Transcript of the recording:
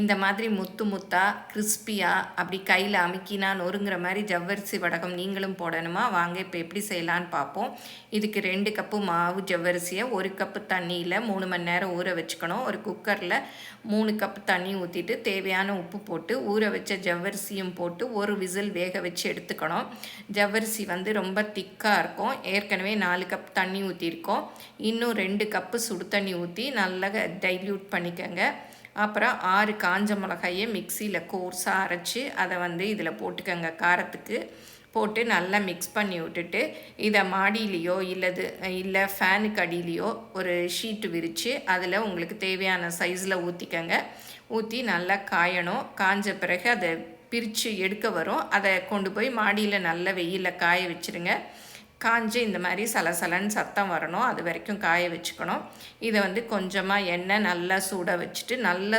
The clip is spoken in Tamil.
இந்த மாதிரி முத்து முத்தாக கிறிஸ்பியாக அப்படி கையில் அமுக்கினா நொறுங்குற மாதிரி ஜவ்வரிசி வடகம் நீங்களும் போடணுமா? வாங்க இப்போ எப்படி செய்யலான்னு பார்ப்போம். இதுக்கு 2 கப்பு மாவு ஜவ்வரிசியை 1 கப்பு தண்ணியில் 3 மணி நேரம் ஊற வச்சுக்கணும். ஒரு குக்கரில் 3 கப்பு தண்ணி ஊற்றிட்டு தேவையான உப்பு போட்டு ஊற வச்ச ஜவ்வரிசியும் போட்டு ஒரு விசில் வேக வச்சு எடுத்துக்கணும். ஜவ்வரிசி ரொம்ப திக்காக இருக்கும். ஏற்கனவே 4 கப் தண்ணி ஊற்றிருக்கோம். இன்னும் 2 கப்பு சுடு தண்ணி ஊற்றி நல்லா டைல்யூட் பண்ணிக்கோங்க. அப்புறம் 6 காஞ்ச மிளகாயை மிக்சியில் கோர்ஸாக அரைச்சி அதை இதில் போட்டுக்கோங்க. காரத்துக்கு போட்டு நல்லா மிக்ஸ் பண்ணி விட்டுட்டு இதை மாடியிலையோ இல்லை ஃபேனுக்கு அடியிலையோ ஒரு ஷீட்டு விரித்து அதில் உங்களுக்கு தேவையான சைஸில் ஊற்றிக்கங்க. ஊற்றி நல்லா காயணும். காஞ்ச பிறகு அதை பிரித்து எடுக்க வரும். அதை கொண்டு போய் மாடியில் நல்ல வெயிலில் காய வச்சுருங்க. காஞ்சு இந்த மாதிரி சலசலன்னு சத்தம் வரணும். அது வரைக்கும் காய வச்சுக்கணும். இதை கொஞ்சமாக எண்ணெய் நல்லா சூடாக வச்சுட்டு நல்லா